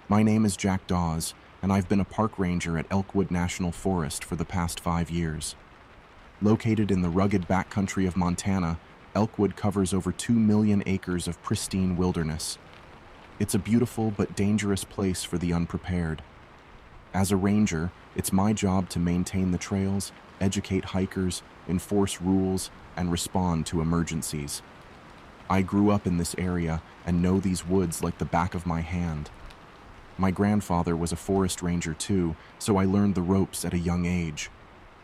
My name is Jack Dawes, and I've been a park ranger at Elkwood National Forest for the past 5 years. Located in the rugged backcountry of Montana, Elkwood covers over 2 million acres of pristine wilderness. It's a beautiful but dangerous place for the unprepared. As a ranger, it's my job to maintain the trails, educate hikers, enforce rules, and respond to emergencies. I grew up in this area and know these woods like the back of my hand. My grandfather was a forest ranger too, so I learned the ropes at a young age.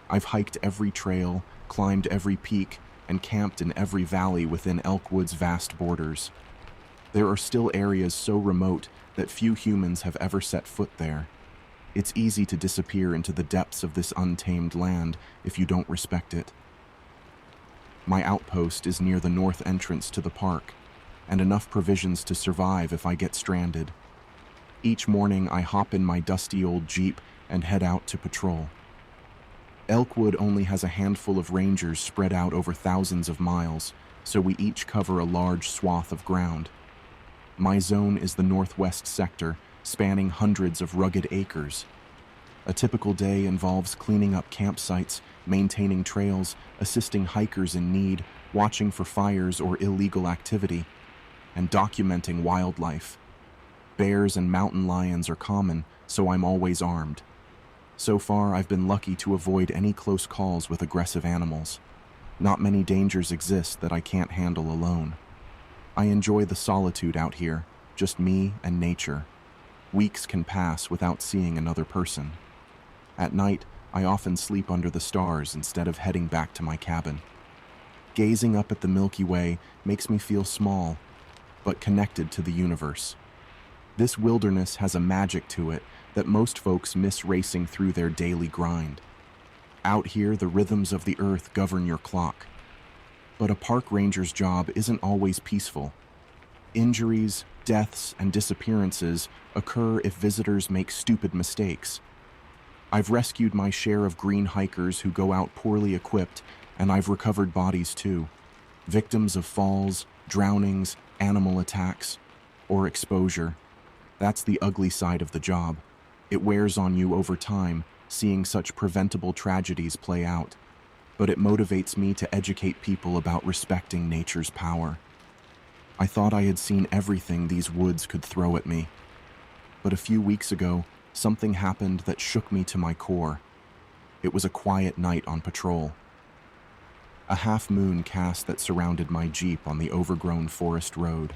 I've hiked every trail, climbed every peak, and camped in every valley within Elkwood's vast borders. There are still areas so remote that few humans have ever set foot there. It's easy to disappear into the depths of this untamed land if you don't respect it. My outpost is near the north entrance to the park, and enough provisions to survive if I get stranded. Each morning I hop in my dusty old Jeep and head out to patrol. Elkwood only has a handful of rangers spread out over thousands of miles, so we each cover a large swath of ground. My zone is the northwest sector, spanning hundreds of rugged acres. A typical day involves cleaning up campsites, maintaining trails, assisting hikers in need, watching for fires or illegal activity, and documenting wildlife. Bears and mountain lions are common, so I'm always armed. So far, I've been lucky to avoid any close calls with aggressive animals. Not many dangers exist that I can't handle alone. I enjoy the solitude out here, just me and nature. Weeks can pass without seeing another person. At night, I often sleep under the stars instead of heading back to my cabin. Gazing up at the Milky Way makes me feel small, but connected to the universe. This wilderness has a magic to it that most folks miss racing through their daily grind. Out here, the rhythms of the earth govern your clock. But a park ranger's job isn't always peaceful. Injuries, deaths, and disappearances occur if visitors make stupid mistakes. I've rescued my share of green hikers who go out poorly equipped, and I've recovered bodies too. Victims of falls, drownings, animal attacks, or exposure. That's the ugly side of the job. It wears on you over time, seeing such preventable tragedies play out. But it motivates me to educate people about respecting nature's power. I thought I had seen everything these woods could throw at me. But a few weeks ago, something happened that shook me to my core. It was a quiet night on patrol. A half-moon cast that surrounded my Jeep on the overgrown forest road.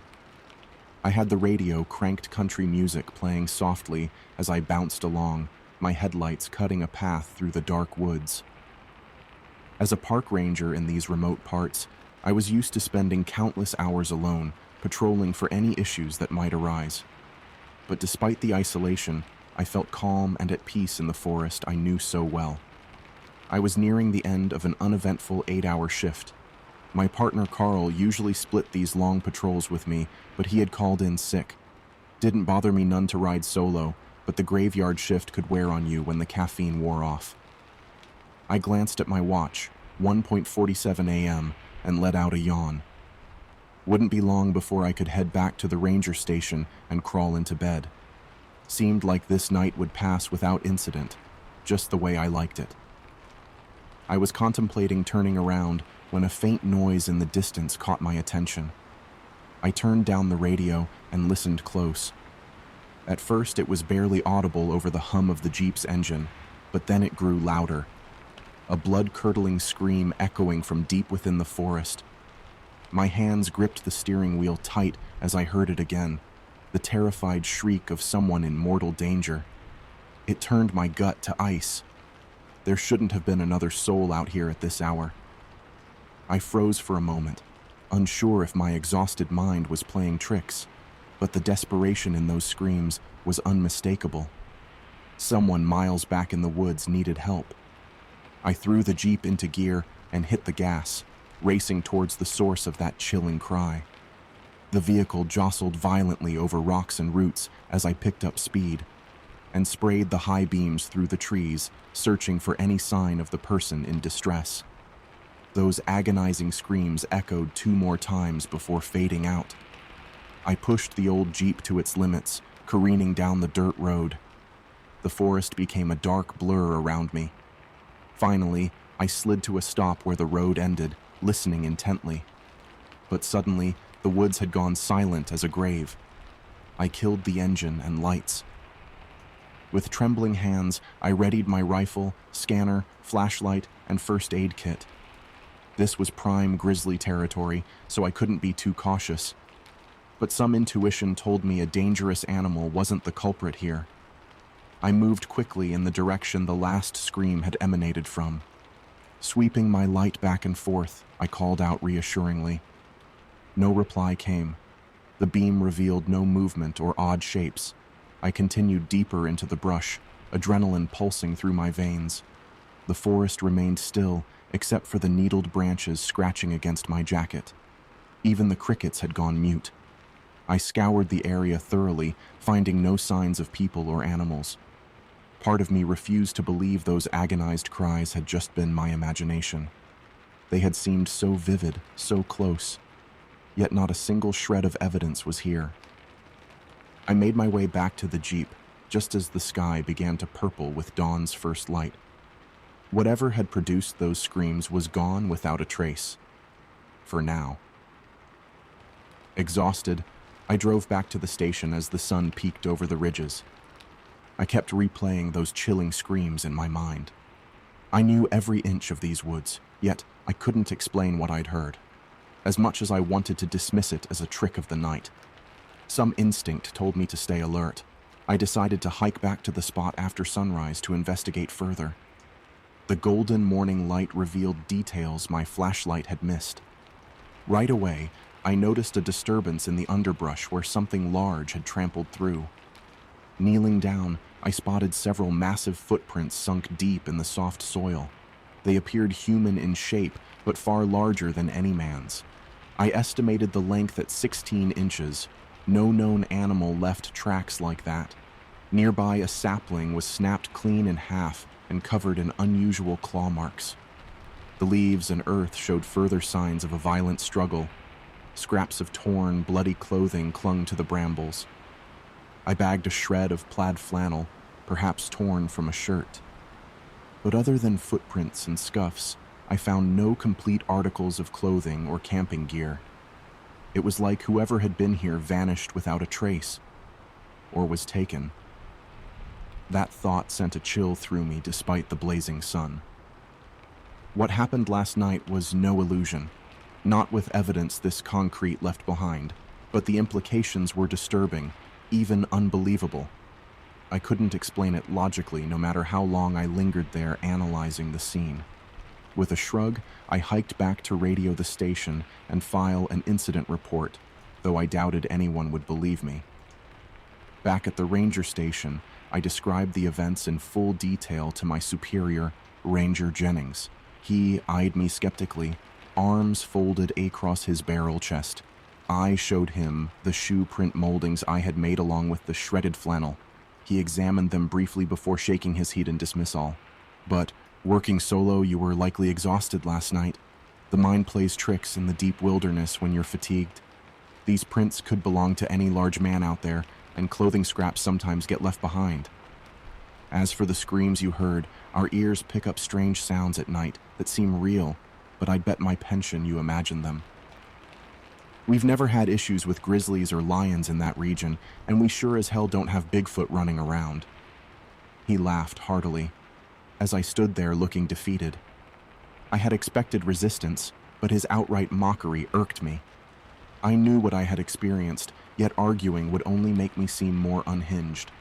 I had the radio cranked country music playing softly as I bounced along, my headlights cutting a path through the dark woods. As a park ranger in these remote parts, I was used to spending countless hours alone, patrolling for any issues that might arise. But despite the isolation, I felt calm and at peace in the forest I knew so well. I was nearing the end of an uneventful 8-hour shift. My partner Carl usually split these long patrols with me, but he had called in sick. Didn't bother me none to ride solo, but the graveyard shift could wear on you when the caffeine wore off. I glanced at my watch, 1:47 a.m., and let out a yawn. Wouldn't be long before I could head back to the ranger station and crawl into bed. Seemed like this night would pass without incident, just the way I liked it. I was contemplating turning around when a faint noise in the distance caught my attention. I turned down the radio and listened close. At first it was barely audible over the hum of the Jeep's engine, but then it grew louder. A blood-curdling scream echoing from deep within the forest. My hands gripped the steering wheel tight as I heard it again, the terrified shriek of someone in mortal danger. It turned my gut to ice. There shouldn't have been another soul out here at this hour. I froze for a moment, unsure if my exhausted mind was playing tricks, but the desperation in those screams was unmistakable. Someone miles back in the woods needed help. I threw the Jeep into gear and hit the gas, racing towards the source of that chilling cry. The vehicle jostled violently over rocks and roots as I picked up speed, and sprayed the high beams through the trees, searching for any sign of the person in distress. Those agonizing screams echoed 2 more times before fading out. I pushed the old Jeep to its limits, careening down the dirt road. The forest became a dark blur around me. Finally, I slid to a stop where the road ended, listening intently. But suddenly, the woods had gone silent as a grave. I killed the engine and lights. With trembling hands, I readied my rifle, scanner, flashlight, and first aid kit. This was prime grizzly territory, so I couldn't be too cautious. But some intuition told me a dangerous animal wasn't the culprit here. I moved quickly in the direction the last scream had emanated from. Sweeping my light back and forth, I called out reassuringly. No reply came. The beam revealed no movement or odd shapes. I continued deeper into the brush, adrenaline pulsing through my veins. The forest remained still, except for the needled branches scratching against my jacket. Even the crickets had gone mute. I scoured the area thoroughly, finding no signs of people or animals. Part of me refused to believe those agonized cries had just been my imagination. They had seemed so vivid, so close, yet not a single shred of evidence was here. I made my way back to the Jeep, just as the sky began to purple with dawn's first light. Whatever had produced those screams was gone without a trace. For now. Exhausted, I drove back to the station as the sun peeked over the ridges. I kept replaying those chilling screams in my mind. I knew every inch of these woods, yet I couldn't explain what I'd heard, as much as I wanted to dismiss it as a trick of the night. Some instinct told me to stay alert. I decided to hike back to the spot after sunrise to investigate further. The golden morning light revealed details my flashlight had missed. Right away, I noticed a disturbance in the underbrush where something large had trampled through. Kneeling down, I spotted several massive footprints sunk deep in the soft soil. They appeared human in shape, but far larger than any man's. I estimated the length at 16 inches. No known animal left tracks like that. Nearby, a sapling was snapped clean in half and covered in unusual claw marks. The leaves and earth showed further signs of a violent struggle. Scraps of torn, bloody clothing clung to the brambles. I bagged a shred of plaid flannel, perhaps torn from a shirt. But other than footprints and scuffs, I found no complete articles of clothing or camping gear. It was like whoever had been here vanished without a trace, or was taken. That thought sent a chill through me despite the blazing sun. What happened last night was no illusion, not with evidence this concrete left behind, but the implications were disturbing, even unbelievable. I couldn't explain it logically, no matter how long I lingered there analyzing the scene. With a shrug, I hiked back to radio the station and file an incident report, though I doubted anyone would believe me. Back at the ranger station, I described the events in full detail to my superior, Ranger Jennings. He eyed me skeptically, arms folded across his barrel chest. I showed him the shoe print moldings I had made along with the shredded flannel. He examined them briefly before shaking his head in dismissal. But working solo, you were likely exhausted last night. The mind plays tricks in the deep wilderness when you're fatigued. These prints could belong to any large man out there, and clothing scraps sometimes get left behind. As for the screams you heard, our ears pick up strange sounds at night that seem real, but I'd bet my pension you imagined them. We've never had issues with grizzlies or lions in that region, and we sure as hell don't have Bigfoot running around. He laughed heartily, as I stood there looking defeated. I had expected resistance, but his outright mockery irked me. I knew what I had experienced, yet arguing would only make me seem more unhinged.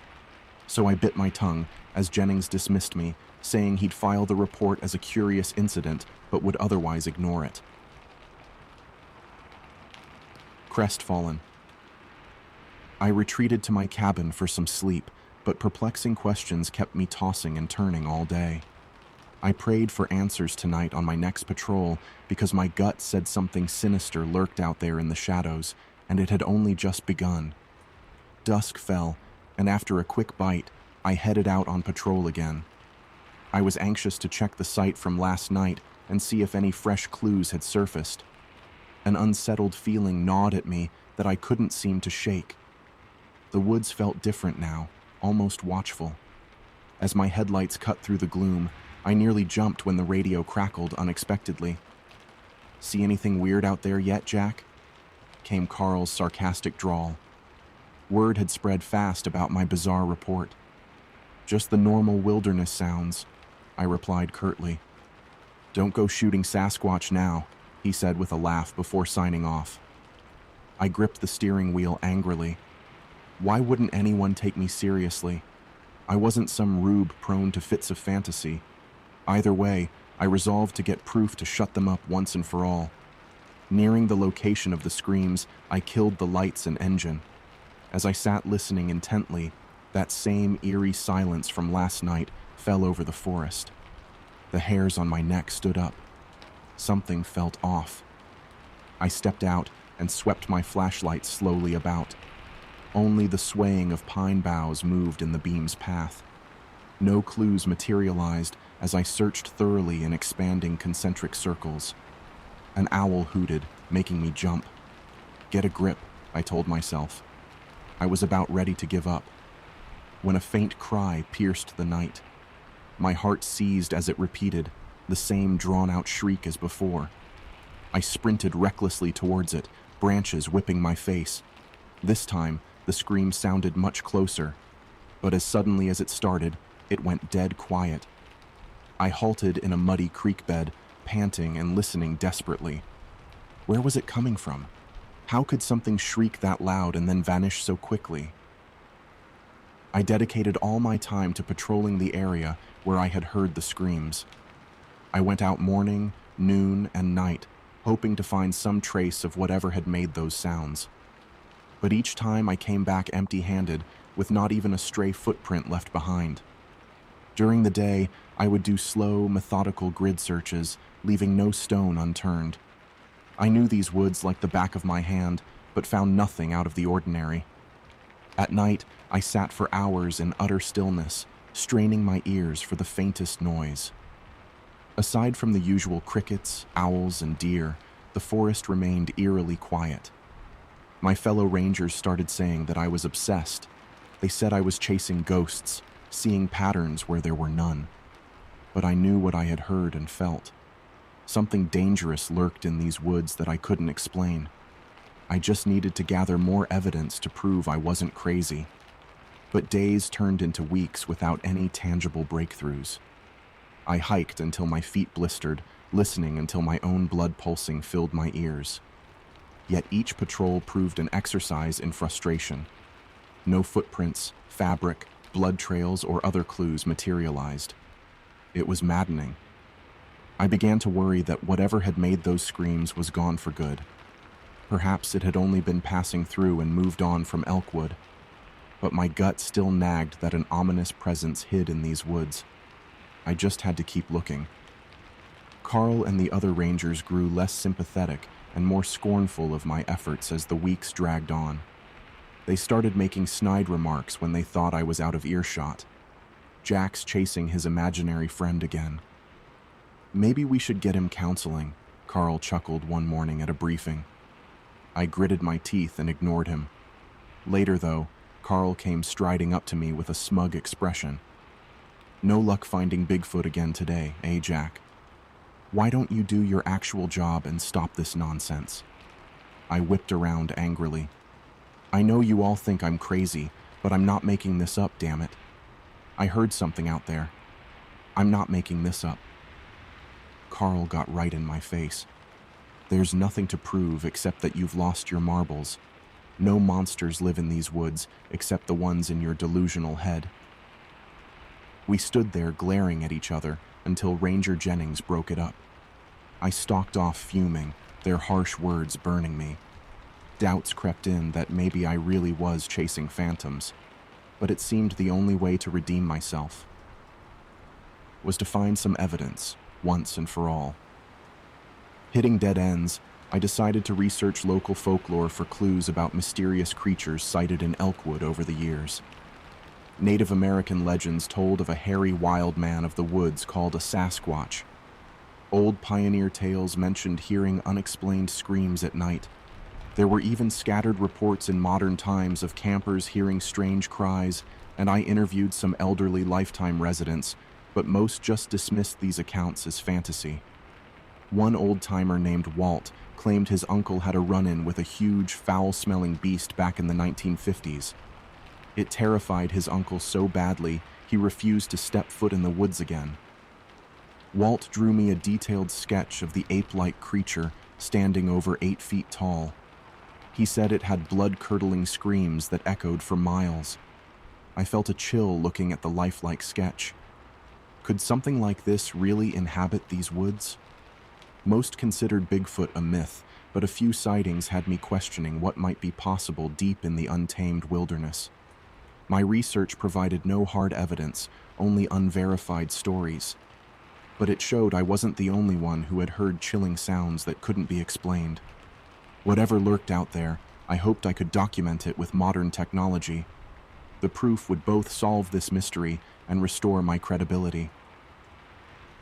So I bit my tongue as Jennings dismissed me, saying he'd file the report as a curious incident, but would otherwise ignore it. Crestfallen. I retreated to my cabin for some sleep, but perplexing questions kept me tossing and turning all day. I prayed for answers tonight on my next patrol because my gut said something sinister lurked out there in the shadows, and it had only just begun. Dusk fell, and after a quick bite, I headed out on patrol again. I was anxious to check the site from last night and see if any fresh clues had surfaced. An unsettled feeling gnawed at me that I couldn't seem to shake. The woods felt different now, almost watchful. As my headlights cut through the gloom, I nearly jumped when the radio crackled unexpectedly. "See anything weird out there yet, Jack?" came Carl's sarcastic drawl. Word had spread fast about my bizarre report. "Just the normal wilderness sounds," I replied curtly. "Don't go shooting Sasquatch now," he said with a laugh before signing off. I gripped the steering wheel angrily. Why wouldn't anyone take me seriously? I wasn't some rube prone to fits of fantasy. Either way, I resolved to get proof to shut them up once and for all. Nearing the location of the screams, I killed the lights and engine. As I sat listening intently, that same eerie silence from last night fell over the forest. The hairs on my neck stood up. Something felt off. I stepped out and swept my flashlight slowly about. Only the swaying of pine boughs moved in the beam's path. No clues materialized as I searched thoroughly in expanding concentric circles. An owl hooted, making me jump. "Get a grip," I told myself. I was about ready to give up, when a faint cry pierced the night. My heart seized as it repeated, the same drawn-out shriek as before. I sprinted recklessly towards it, branches whipping my face. This time, the scream sounded much closer, but as suddenly as it started, it went dead quiet. I halted in a muddy creek bed, panting and listening desperately. Where was it coming from? How could something shriek that loud and then vanish so quickly? I dedicated all my time to patrolling the area where I had heard the screams. I went out morning, noon, and night, hoping to find some trace of whatever had made those sounds. But each time I came back empty-handed, with not even a stray footprint left behind. During the day, I would do slow, methodical grid searches, leaving no stone unturned. I knew these woods like the back of my hand, but found nothing out of the ordinary. At night, I sat for hours in utter stillness, straining my ears for the faintest noise. Aside from the usual crickets, owls, and deer, the forest remained eerily quiet. My fellow rangers started saying that I was obsessed. They said I was chasing ghosts, seeing patterns where there were none. But I knew what I had heard and felt. Something dangerous lurked in these woods that I couldn't explain. I just needed to gather more evidence to prove I wasn't crazy. But days turned into weeks without any tangible breakthroughs. I hiked until my feet blistered, listening until my own blood pulsing filled my ears. Yet each patrol proved an exercise in frustration. No footprints, fabric, blood trails, or other clues materialized. It was maddening. I began to worry that whatever had made those screams was gone for good. Perhaps it had only been passing through and moved on from Elkwood. But my gut still nagged that an ominous presence hid in these woods. I just had to keep looking. Carl and the other rangers grew less sympathetic and more scornful of my efforts as the weeks dragged on. They started making snide remarks when they thought I was out of earshot. Jack's chasing his imaginary friend again. "Maybe we should get him counseling," Carl chuckled one morning at a briefing. I gritted my teeth and ignored him. Later, though, Carl came striding up to me with a smug expression. "No luck finding Bigfoot again today, eh, Jack? Why don't you do your actual job and stop this nonsense?" I whipped around angrily. "I know you all think I'm crazy, but I'm not making this up, damn it. I heard something out there. I'm not making this up." Carl got right in my face. "There's nothing to prove except that you've lost your marbles. No monsters live in these woods except the ones in your delusional head." We stood there glaring at each other until Ranger Jennings broke it up. I stalked off fuming, their harsh words burning me. Doubts crept in that maybe I really was chasing phantoms, but it seemed the only way to redeem myself was to find some evidence, once and for all. Hitting dead ends, I decided to research local folklore for clues about mysterious creatures sighted in Elkwood over the years. Native American legends told of a hairy wild man of the woods called a Sasquatch. Old pioneer tales mentioned hearing unexplained screams at night. There were even scattered reports in modern times of campers hearing strange cries, and I interviewed some elderly lifetime residents, but most just dismissed these accounts as fantasy. One old-timer named Walt claimed his uncle had a run-in with a huge, foul-smelling beast back in the 1950s. It terrified his uncle so badly, he refused to step foot in the woods again. Walt drew me a detailed sketch of the ape-like creature standing over 8 feet tall. He said it had blood-curdling screams that echoed for miles. I felt a chill looking at the lifelike sketch. Could something like this really inhabit these woods? Most considered Bigfoot a myth, but a few sightings had me questioning what might be possible deep in the untamed wilderness. My research provided no hard evidence, only unverified stories. But it showed I wasn't the only one who had heard chilling sounds that couldn't be explained. Whatever lurked out there, I hoped I could document it with modern technology. The proof would both solve this mystery and restore my credibility.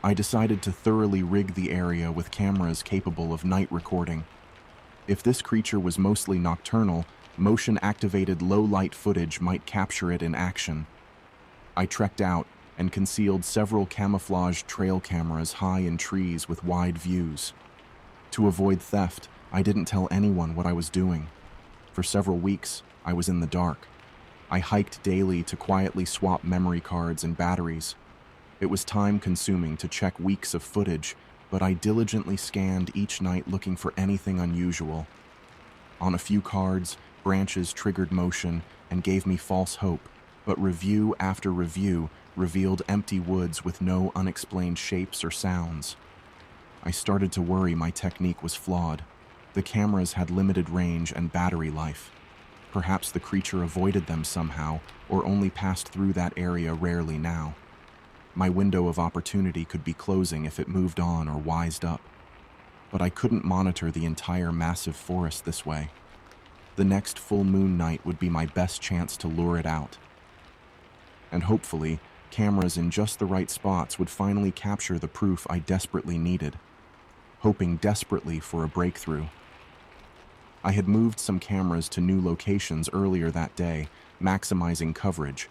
I decided to thoroughly rig the area with cameras capable of night recording. If this creature was mostly nocturnal, motion-activated low-light footage might capture it in action. I trekked out and concealed several camouflaged trail cameras high in trees with wide views. To avoid theft, I didn't tell anyone what I was doing. For several weeks, I was in the dark. I hiked daily to quietly swap memory cards and batteries. It was time-consuming to check weeks of footage, but I diligently scanned each night looking for anything unusual. On a few cards, branches triggered motion and gave me false hope, but review after review revealed empty woods with no unexplained shapes or sounds. I started to worry my technique was flawed. The cameras had limited range and battery life. Perhaps the creature avoided them somehow, or only passed through that area rarely now. My window of opportunity could be closing if it moved on or wised up. But I couldn't monitor the entire massive forest this way. The next full moon night would be my best chance to lure it out. And hopefully, cameras in just the right spots would finally capture the proof I desperately needed, hoping desperately for a breakthrough. I had moved some cameras to new locations earlier that day, maximizing coverage.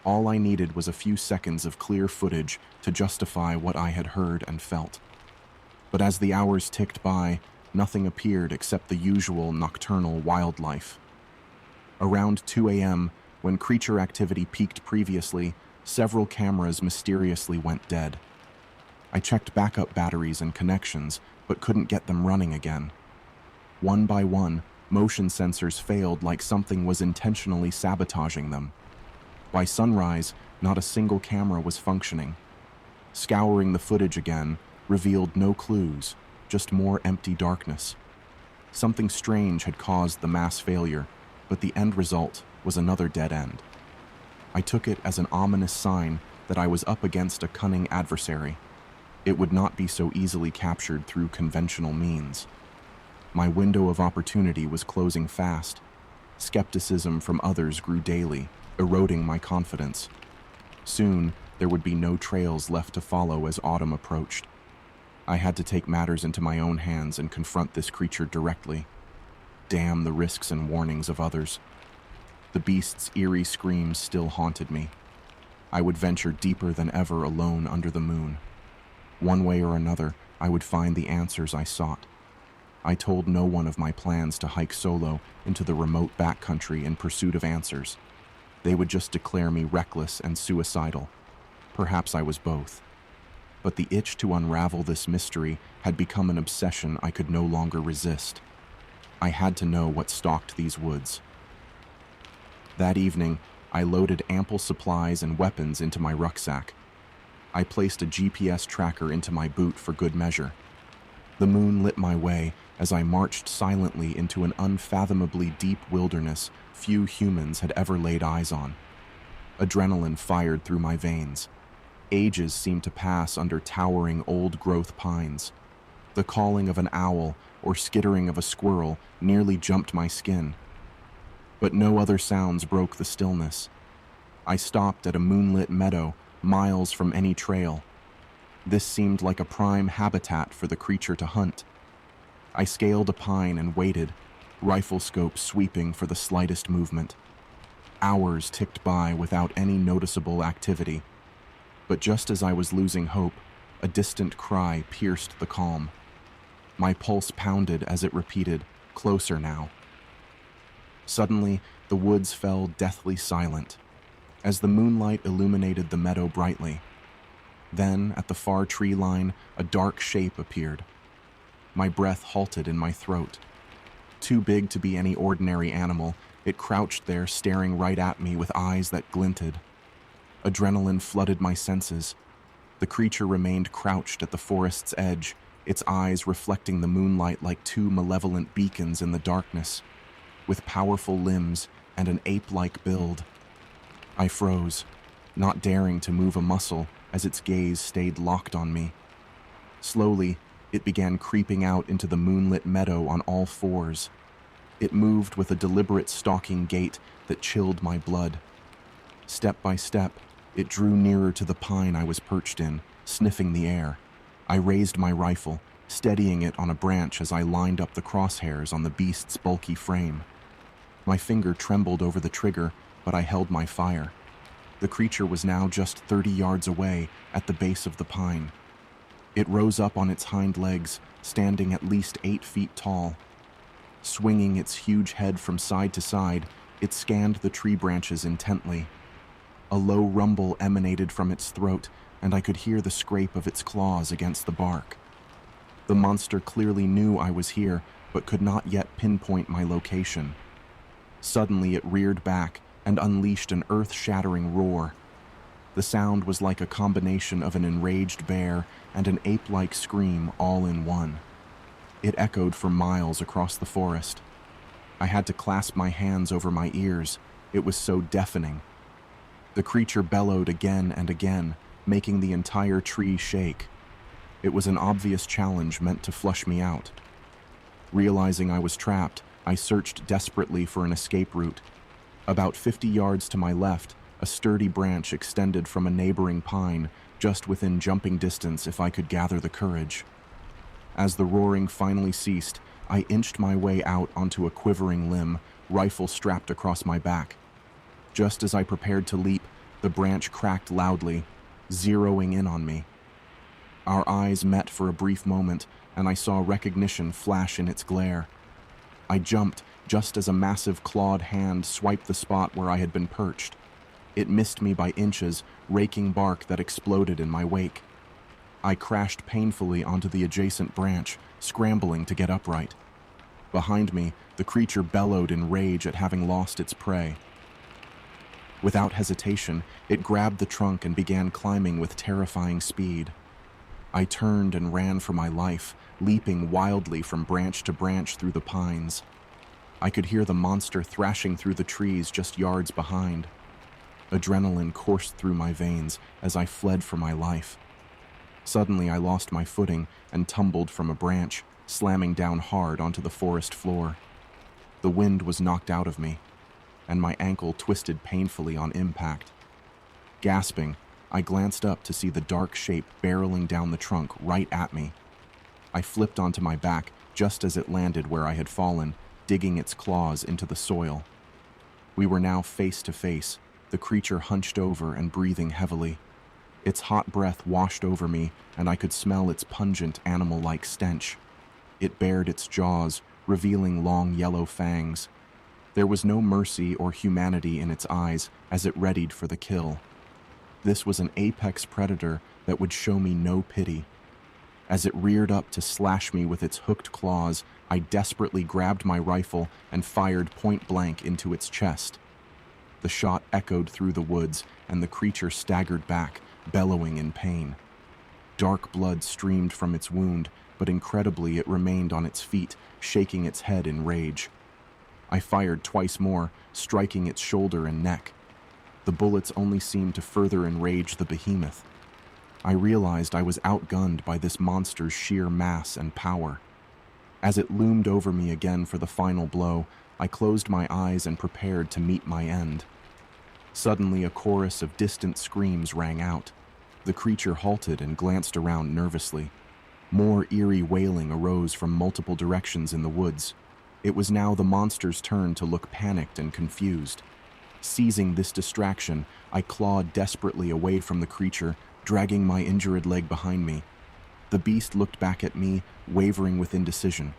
All I needed was a few seconds of clear footage to justify what I had heard and felt. But as the hours ticked by, nothing appeared except the usual nocturnal wildlife. Around 2 a.m., when creature activity peaked previously, several cameras mysteriously went dead. I checked backup batteries and connections, but couldn't get them running again. One by one, motion sensors failed like something was intentionally sabotaging them. By sunrise, not a single camera was functioning. Scouring the footage again revealed no clues, just more empty darkness. Something strange had caused the mass failure, but the end result was another dead end. I took it as an ominous sign that I was up against a cunning adversary. It would not be so easily captured through conventional means. My window of opportunity was closing fast. Skepticism from others grew daily, eroding my confidence. Soon, there would be no trails left to follow as autumn approached. I had to take matters into my own hands and confront this creature directly. Damn the risks and warnings of others. The beast's eerie screams still haunted me. I would venture deeper than ever alone under the moon. One way or another, I would find the answers I sought. I told no one of my plans to hike solo into the remote backcountry in pursuit of answers. They would just declare me reckless and suicidal. Perhaps I was both. But the itch to unravel this mystery had become an obsession I could no longer resist. I had to know what stalked these woods. That evening, I loaded ample supplies and weapons into my rucksack. I placed a GPS tracker into my boot for good measure. The moon lit my way as I marched silently into an unfathomably deep wilderness few humans had ever laid eyes on. Adrenaline fired through my veins. Ages seemed to pass under towering old-growth pines. The calling of an owl or skittering of a squirrel nearly jumped my skin. But no other sounds broke the stillness. I stopped at a moonlit meadow, miles from any trail. This seemed like a prime habitat for the creature to hunt. I scaled a pine and waited, rifle scope sweeping for the slightest movement. Hours ticked by without any noticeable activity, but just as I was losing hope, a distant cry pierced the calm. My pulse pounded as it repeated, "Closer now." Suddenly, the woods fell deathly silent, as the moonlight illuminated the meadow brightly. Then, at the far tree line, a dark shape appeared. My breath halted in my throat. Too big to be any ordinary animal, it crouched there staring right at me with eyes that glinted. Adrenaline flooded my senses. The creature remained crouched at the forest's edge, its eyes reflecting the moonlight like two malevolent beacons in the darkness, with powerful limbs and an ape-like build. I froze, not daring to move a muscle as its gaze stayed locked on me. Slowly, it began creeping out into the moonlit meadow on all fours. It moved with a deliberate stalking gait that chilled my blood. Step by step, it drew nearer to the pine I was perched in, sniffing the air. I raised my rifle, steadying it on a branch as I lined up the crosshairs on the beast's bulky frame. My finger trembled over the trigger, but I held my fire. The creature was now just 30 yards away, at the base of the pine. It rose up on its hind legs, standing at least 8 feet tall. Swinging its huge head from side to side, it scanned the tree branches intently. A low rumble emanated from its throat, and I could hear the scrape of its claws against the bark. The monster clearly knew I was here, but could not yet pinpoint my location. Suddenly it reared back and unleashed an earth-shattering roar. The sound was like a combination of an enraged bear and an ape-like scream all in one. It echoed for miles across the forest. I had to clasp my hands over my ears. It was so deafening. The creature bellowed again and again, making the entire tree shake. It was an obvious challenge meant to flush me out. Realizing I was trapped, I searched desperately for an escape route. About 50 yards to my left, a sturdy branch extended from a neighboring pine, just within jumping distance if I could gather the courage. As the roaring finally ceased, I inched my way out onto a quivering limb, rifle strapped across my back. Just as I prepared to leap, the branch cracked loudly, zeroing in on me. Our eyes met for a brief moment, and I saw recognition flash in its glare. I jumped just as a massive clawed hand swiped the spot where I had been perched. It missed me by inches, raking bark that exploded in my wake. I crashed painfully onto the adjacent branch, scrambling to get upright. Behind me, the creature bellowed in rage at having lost its prey. Without hesitation, it grabbed the trunk and began climbing with terrifying speed. I turned and ran for my life, leaping wildly from branch to branch through the pines. I could hear the monster thrashing through the trees just yards behind. Adrenaline coursed through my veins as I fled for my life. Suddenly, I lost my footing and tumbled from a branch, slamming down hard onto the forest floor. The wind was knocked out of me, and my ankle twisted painfully on impact. Gasping, I glanced up to see the dark shape barreling down the trunk right at me. I flipped onto my back just as it landed where I had fallen, digging its claws into the soil. We were now face to face, the creature hunched over and breathing heavily. Its hot breath washed over me, and I could smell its pungent, animal-like stench. It bared its jaws, revealing long yellow fangs. There was no mercy or humanity in its eyes as it readied for the kill. This was an apex predator that would show me no pity. As it reared up to slash me with its hooked claws, I desperately grabbed my rifle and fired point blank into its chest. The shot echoed through the woods, and the creature staggered back, bellowing in pain. Dark blood streamed from its wound, but incredibly it remained on its feet, shaking its head in rage. I fired twice more, striking its shoulder and neck. The bullets only seemed to further enrage the behemoth. I realized I was outgunned by this monster's sheer mass and power. As it loomed over me again for the final blow, I closed my eyes and prepared to meet my end. Suddenly, a chorus of distant screams rang out. The creature halted and glanced around nervously. More eerie wailing arose from multiple directions in the woods. It was now the monster's turn to look panicked and confused. Seizing this distraction, I clawed desperately away from the creature, dragging my injured leg behind me. The beast looked back at me, wavering with indecision.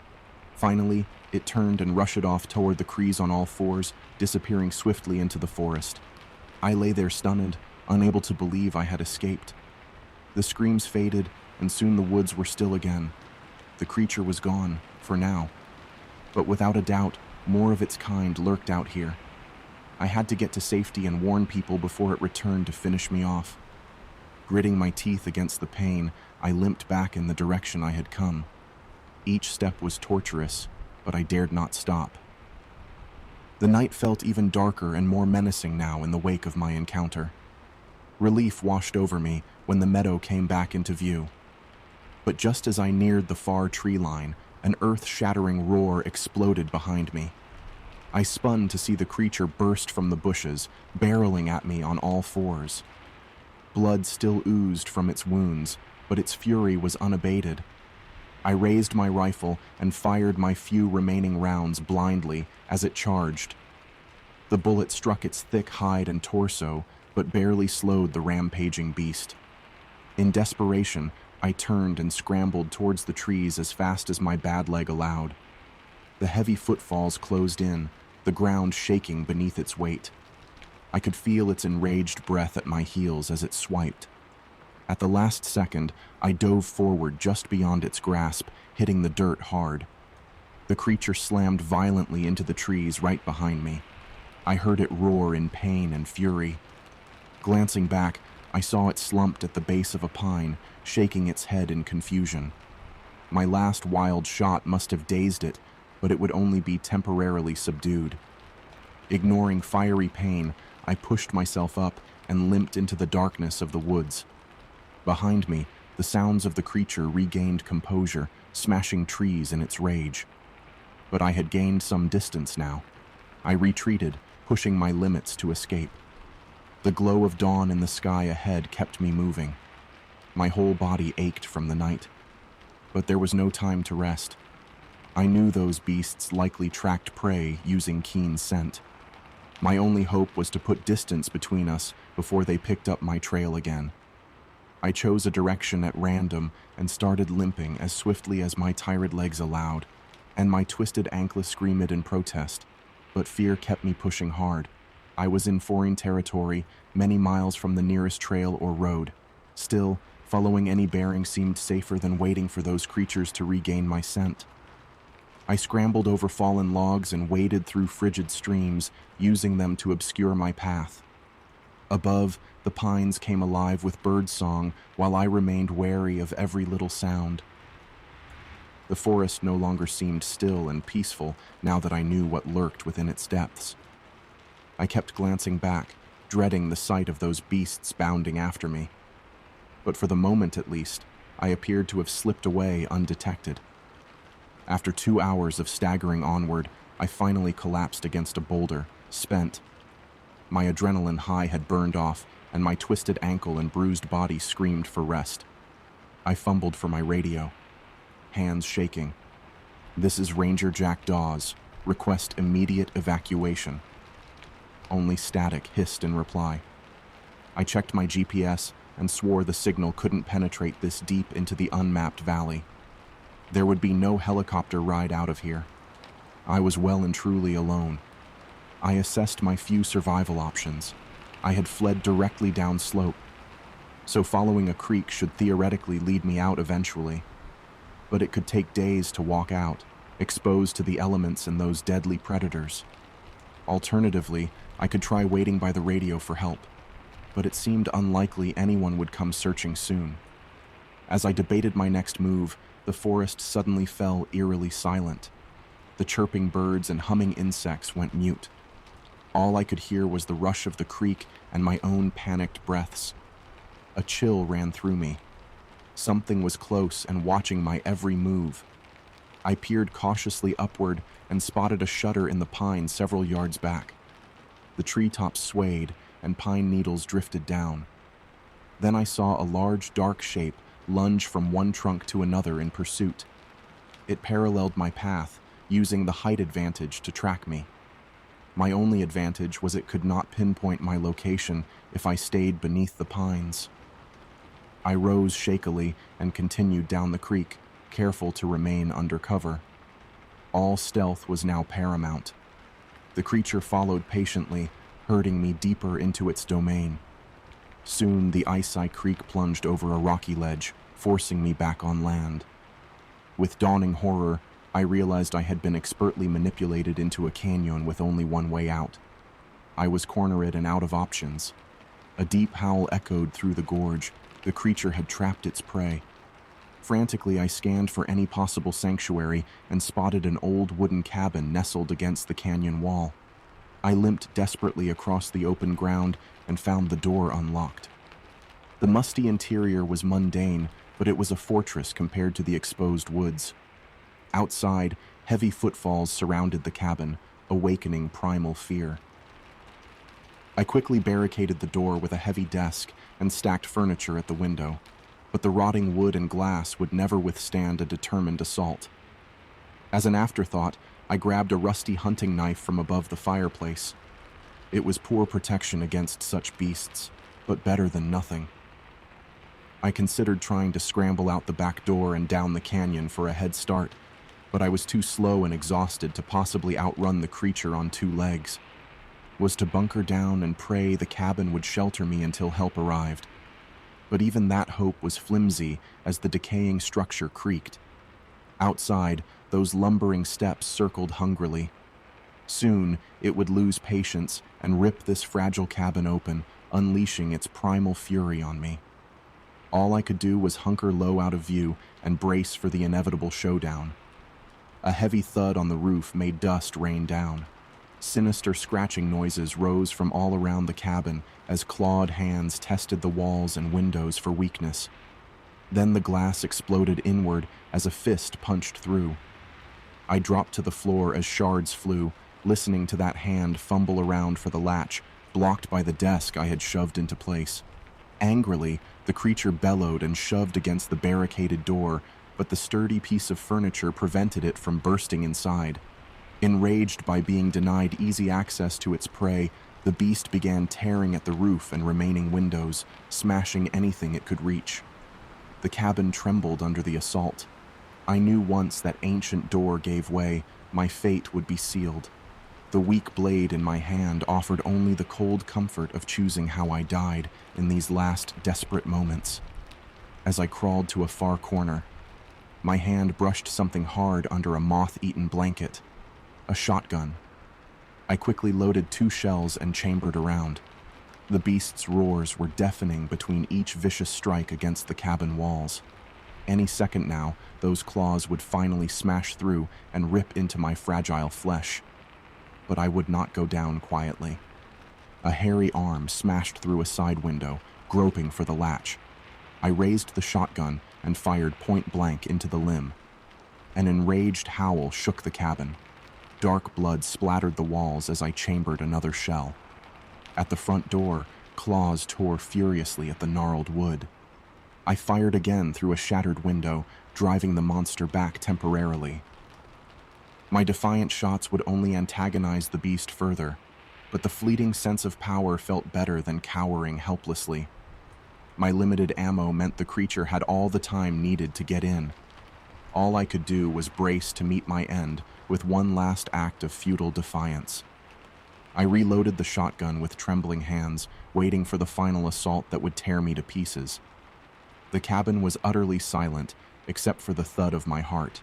Finally, it turned and rushed off toward the crees on all fours, disappearing swiftly into the forest. I lay there stunned, unable to believe I had escaped. The screams faded, and soon the woods were still again. The creature was gone, for now. But without a doubt, more of its kind lurked out here. I had to get to safety and warn people before it returned to finish me off. Gritting my teeth against the pain, I limped back in the direction I had come. Each step was torturous, but I dared not stop. The night felt even darker and more menacing now in the wake of my encounter. Relief washed over me when the meadow came back into view. But just as I neared the far tree line, an earth-shattering roar exploded behind me. I spun to see the creature burst from the bushes, barreling at me on all fours. Blood still oozed from its wounds, but its fury was unabated. I raised my rifle and fired my few remaining rounds blindly as it charged. The bullet struck its thick hide and torso, but barely slowed the rampaging beast. In desperation, I turned and scrambled towards the trees as fast as my bad leg allowed. The heavy footfalls closed in, the ground shaking beneath its weight. I could feel its enraged breath at my heels as it swiped. At the last second, I dove forward just beyond its grasp, hitting the dirt hard. The creature slammed violently into the trees right behind me. I heard it roar in pain and fury. Glancing back, I saw it slumped at the base of a pine, shaking its head in confusion. My last wild shot must have dazed it, but it would only be temporarily subdued. Ignoring fiery pain, I pushed myself up and limped into the darkness of the woods. Behind me, the sounds of the creature regained composure, smashing trees in its rage. But I had gained some distance now. I retreated, pushing my limits to escape. The glow of dawn in the sky ahead kept me moving. My whole body ached from the night. But there was no time to rest. I knew those beasts likely tracked prey using keen scent. My only hope was to put distance between us before they picked up my trail again. I chose a direction at random and started limping as swiftly as my tired legs allowed, and my twisted ankle screamed in protest, but fear kept me pushing hard. I was in foreign territory, many miles from the nearest trail or road. Still, following any bearing seemed safer than waiting for those creatures to regain my scent. I scrambled over fallen logs and waded through frigid streams, using them to obscure my path. Above, the pines came alive with birdsong while I remained wary of every little sound. The forest no longer seemed still and peaceful now that I knew what lurked within its depths. I kept glancing back, dreading the sight of those beasts bounding after me. But for the moment at least, I appeared to have slipped away undetected. After 2 hours of staggering onward, I finally collapsed against a boulder, spent. My adrenaline high had burned off, and my twisted ankle and bruised body screamed for rest. I fumbled for my radio, hands shaking. "This is Ranger Jack Dawes. Request immediate evacuation." Only static hissed in reply. I checked my GPS and swore the signal couldn't penetrate this deep into the unmapped valley. There would be no helicopter ride out of here. I was well and truly alone. I assessed my few survival options. I had fled directly downslope, so following a creek should theoretically lead me out eventually. But it could take days to walk out, exposed to the elements and those deadly predators. Alternatively, I could try waiting by the radio for help, but it seemed unlikely anyone would come searching soon. As I debated my next move, the forest suddenly fell eerily silent. The chirping birds and humming insects went mute. All I could hear was the rush of the creek and my own panicked breaths. A chill ran through me. Something was close and watching my every move. I peered cautiously upward and spotted a shudder in the pine several yards back. The treetops swayed and pine needles drifted down. Then I saw a large dark shape lunge from one trunk to another in pursuit. It paralleled my path, using the height advantage to track me. My only advantage was it could not pinpoint my location if I stayed beneath the pines. I rose shakily and continued down the creek, careful to remain under cover. All stealth was now paramount. The creature followed patiently, herding me deeper into its domain. Soon the icy creek plunged over a rocky ledge, forcing me back on land. With dawning horror, I realized I had been expertly manipulated into a canyon with only one way out. I was cornered and out of options. A deep howl echoed through the gorge. The creature had trapped its prey. Frantically, I scanned for any possible sanctuary and spotted an old wooden cabin nestled against the canyon wall. I limped desperately across the open ground and found the door unlocked. The musty interior was mundane, but it was a fortress compared to the exposed woods. Outside, heavy footfalls surrounded the cabin, awakening primal fear. I quickly barricaded the door with a heavy desk and stacked furniture at the window, but the rotting wood and glass would never withstand a determined assault. As an afterthought, I grabbed a rusty hunting knife from above the fireplace. It was poor protection against such beasts, but better than nothing. I considered trying to scramble out the back door and down the canyon for a head start, but I was too slow and exhausted to possibly outrun the creature on two legs. Was to bunker down and pray the cabin would shelter me until help arrived. But even that hope was flimsy as the decaying structure creaked. Outside, those lumbering steps circled hungrily. Soon, it would lose patience and rip this fragile cabin open, unleashing its primal fury on me. All I could do was hunker low out of view and brace for the inevitable showdown. A heavy thud on the roof made dust rain down. Sinister scratching noises rose from all around the cabin as clawed hands tested the walls and windows for weakness. Then the glass exploded inward as a fist punched through. I dropped to the floor as shards flew, listening to that hand fumble around for the latch, blocked by the desk I had shoved into place. Angrily, the creature bellowed and shoved against the barricaded door, but the sturdy piece of furniture prevented it from bursting inside. Enraged by being denied easy access to its prey, the beast began tearing at the roof and remaining windows, smashing anything it could reach. The cabin trembled under the assault. I knew once that ancient door gave way, my fate would be sealed. The weak blade in my hand offered only the cold comfort of choosing how I died in these last desperate moments. As I crawled to a far corner, my hand brushed something hard under a moth-eaten blanket. A shotgun. I quickly loaded 2 shells and chambered around. The beast's roars were deafening between each vicious strike against the cabin walls. Any second now, those claws would finally smash through and rip into my fragile flesh. But I would not go down quietly. A hairy arm smashed through a side window, groping for the latch. I raised the shotgun and fired point blank into the limb. An enraged howl shook the cabin. Dark blood splattered the walls as I chambered another shell. At the front door, claws tore furiously at the gnarled wood. I fired again through a shattered window, driving the monster back temporarily. My defiant shots would only antagonize the beast further, but the fleeting sense of power felt better than cowering helplessly. My limited ammo meant the creature had all the time needed to get in. All I could do was brace to meet my end with one last act of futile defiance. I reloaded the shotgun with trembling hands, waiting for the final assault that would tear me to pieces. The cabin was utterly silent, except for the thud of my heart.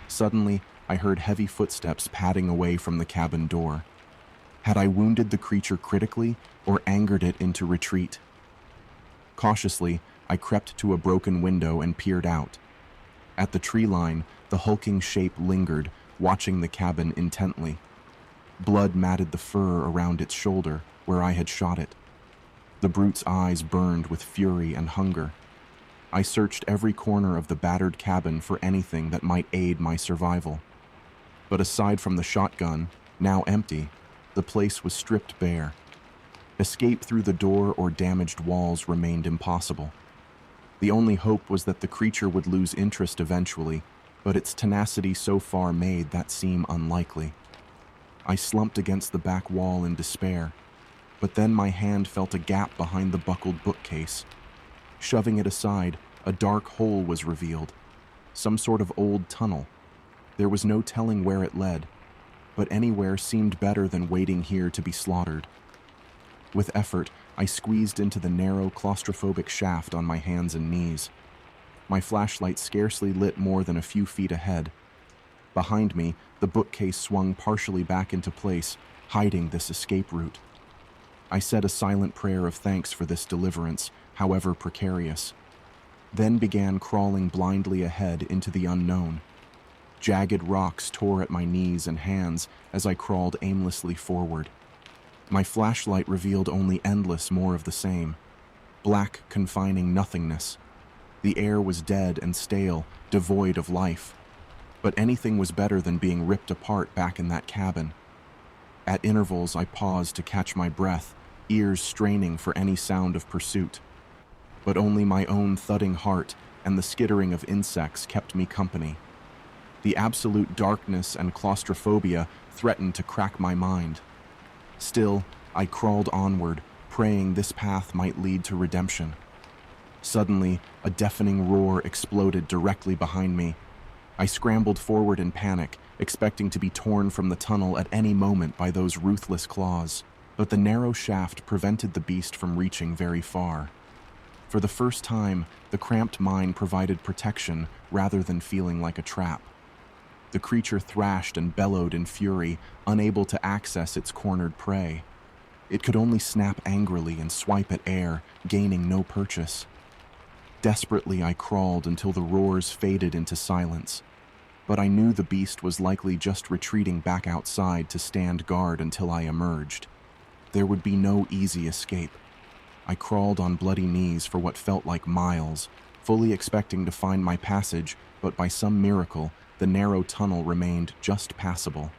Suddenly, I heard heavy footsteps padding away from the cabin door. Had I wounded the creature critically or angered it into retreat? Cautiously, I crept to a broken window and peered out. At the tree line, the hulking shape lingered, watching the cabin intently. Blood matted the fur around its shoulder, where I had shot it. The brute's eyes burned with fury and hunger. I searched every corner of the battered cabin for anything that might aid my survival. But aside from the shotgun, now empty, the place was stripped bare. Escape through the door or damaged walls remained impossible. The only hope was that the creature would lose interest eventually, but its tenacity so far made that seem unlikely. I slumped against the back wall in despair, but then my hand felt a gap behind the buckled bookcase. Shoving it aside, a dark hole was revealed, some sort of old tunnel. There was no telling where it led, but anywhere seemed better than waiting here to be slaughtered. With effort, I squeezed into the narrow, claustrophobic shaft on my hands and knees. My flashlight scarcely lit more than a few feet ahead. Behind me, the bookcase swung partially back into place, hiding this escape route. I said a silent prayer of thanks for this deliverance, however precarious, then began crawling blindly ahead into the unknown. Jagged rocks tore at my knees and hands as I crawled aimlessly forward. My flashlight revealed only endless more of the same. Black, confining nothingness. The air was dead and stale, devoid of life. But anything was better than being ripped apart back in that cabin. At intervals, I paused to catch my breath, ears straining for any sound of pursuit. But only my own thudding heart and the skittering of insects kept me company. The absolute darkness and claustrophobia threatened to crack my mind. Still, I crawled onward, praying this path might lead to redemption. Suddenly, a deafening roar exploded directly behind me. I scrambled forward in panic, expecting to be torn from the tunnel at any moment by those ruthless claws, but the narrow shaft prevented the beast from reaching very far. For the first time, the cramped mine provided protection rather than feeling like a trap. The creature thrashed and bellowed in fury, unable to access its cornered prey. It could only snap angrily and swipe at air, gaining no purchase. Desperately, I crawled until the roars faded into silence. But I knew the beast was likely just retreating back outside to stand guard until I emerged. There would be no easy escape. I crawled on bloody knees for what felt like miles, fully expecting to find my passage, but by some miracle, the narrow tunnel remained just passable.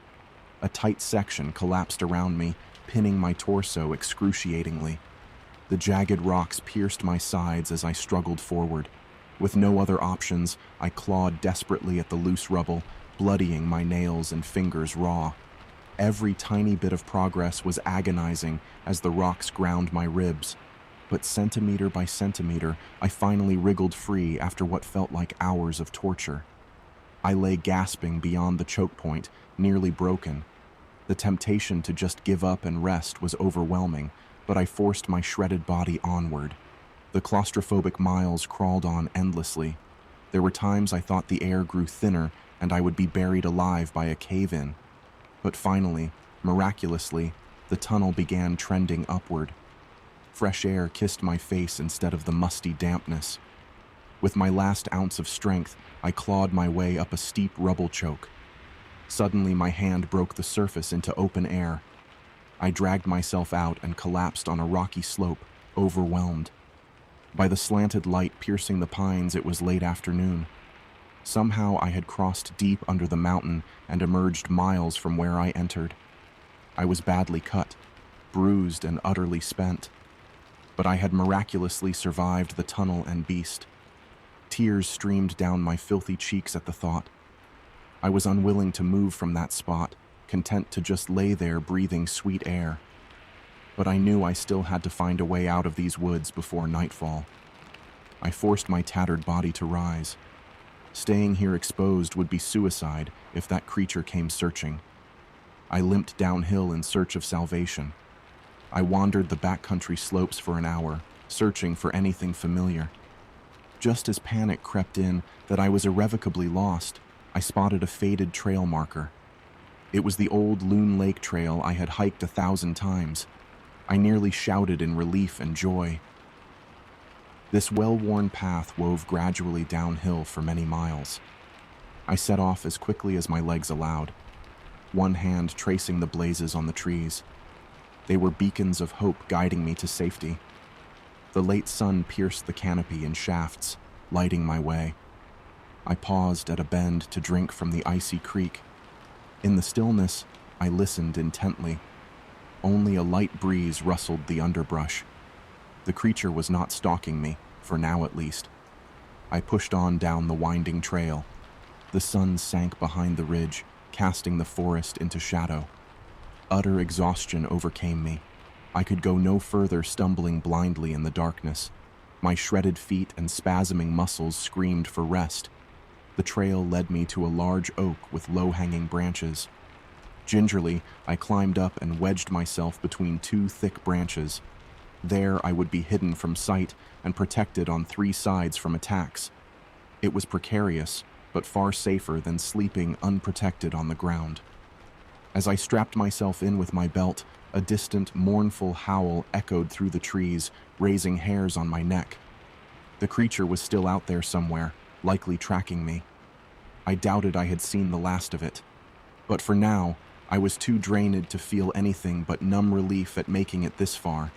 A tight section collapsed around me, pinning my torso excruciatingly. The jagged rocks pierced my sides as I struggled forward. With no other options, I clawed desperately at the loose rubble, bloodying my nails and fingers raw. Every tiny bit of progress was agonizing as the rocks ground my ribs. But centimeter by centimeter, I finally wriggled free after what felt like hours of torture. I lay gasping beyond the choke point, nearly broken. The temptation to just give up and rest was overwhelming, but I forced my shredded body onward. The claustrophobic miles crawled on endlessly. There were times I thought the air grew thinner and I would be buried alive by a cave-in. But finally, miraculously, the tunnel began trending upward. Fresh air kissed my face instead of the musty dampness. With my last ounce of strength, I clawed my way up a steep rubble choke. Suddenly, my hand broke the surface into open air. I dragged myself out and collapsed on a rocky slope, overwhelmed. By the slanted light piercing the pines, it was late afternoon. Somehow I had crossed deep under the mountain and emerged miles from where I entered. I was badly cut, bruised and utterly spent. But I had miraculously survived the tunnel and beast. Tears streamed down my filthy cheeks at the thought. I was unwilling to move from that spot, content to just lay there breathing sweet air. But I knew I still had to find a way out of these woods before nightfall. I forced my tattered body to rise. Staying here exposed would be suicide if that creature came searching. I limped downhill in search of salvation. I wandered the backcountry slopes for an hour, searching for anything familiar. Just as panic crept in that I was irrevocably lost, I spotted a faded trail marker. It was the old Loon Lake trail I had hiked 1,000 times. I nearly shouted in relief and joy. This well-worn path wove gradually downhill for many miles. I set off as quickly as my legs allowed, one hand tracing the blazes on the trees. They were beacons of hope guiding me to safety. The late sun pierced the canopy in shafts, lighting my way. I paused at a bend to drink from the icy creek. In the stillness, I listened intently. Only a light breeze rustled the underbrush. The creature was not stalking me, for now at least. I pushed on down the winding trail. The sun sank behind the ridge, casting the forest into shadow. Utter exhaustion overcame me. I could go no further, stumbling blindly in the darkness. My shredded feet and spasming muscles screamed for rest. The trail led me to a large oak with low-hanging branches. Gingerly, I climbed up and wedged myself between two thick branches. There I would be hidden from sight and protected on three sides from attacks. It was precarious, but far safer than sleeping unprotected on the ground. As I strapped myself in with my belt, a distant, mournful howl echoed through the trees, raising hairs on my neck. The creature was still out there somewhere, likely tracking me. I doubted I had seen the last of it. But for now, I was too drained to feel anything but numb relief at making it this far.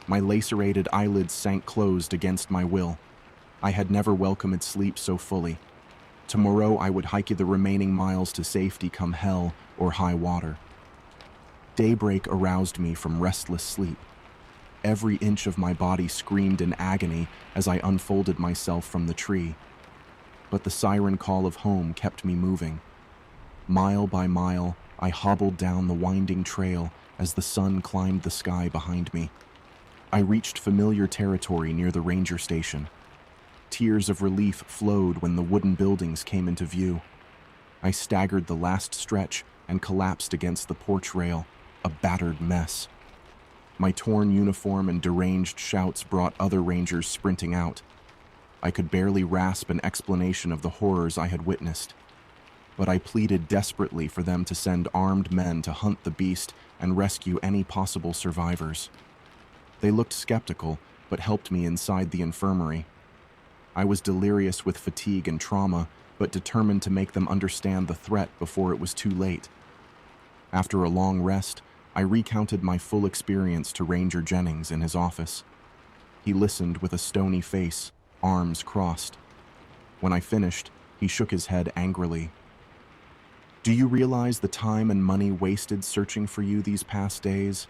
My lacerated eyelids sank closed against my will. I had never welcomed sleep so fully. Tomorrow I would hike the remaining miles to safety come hell or high water. Daybreak aroused me from restless sleep. Every inch of my body screamed in agony as I unfolded myself from the tree. But the siren call of home kept me moving. Mile by mile, I hobbled down the winding trail as the sun climbed the sky behind me. I reached familiar territory near the ranger station. Tears of relief flowed when the wooden buildings came into view. I staggered the last stretch and collapsed against the porch rail, a battered mess. My torn uniform and deranged shouts brought other rangers sprinting out. I could barely rasp an explanation of the horrors I had witnessed. But I pleaded desperately for them to send armed men to hunt the beast and rescue any possible survivors. They looked skeptical, but helped me inside the infirmary. I was delirious with fatigue and trauma, but determined to make them understand the threat before it was too late. After a long rest, I recounted my full experience to Ranger Jennings in his office. He listened with a stony face, arms crossed. When I finished, he shook his head angrily. "Do you realize the time and money wasted searching for you these past days?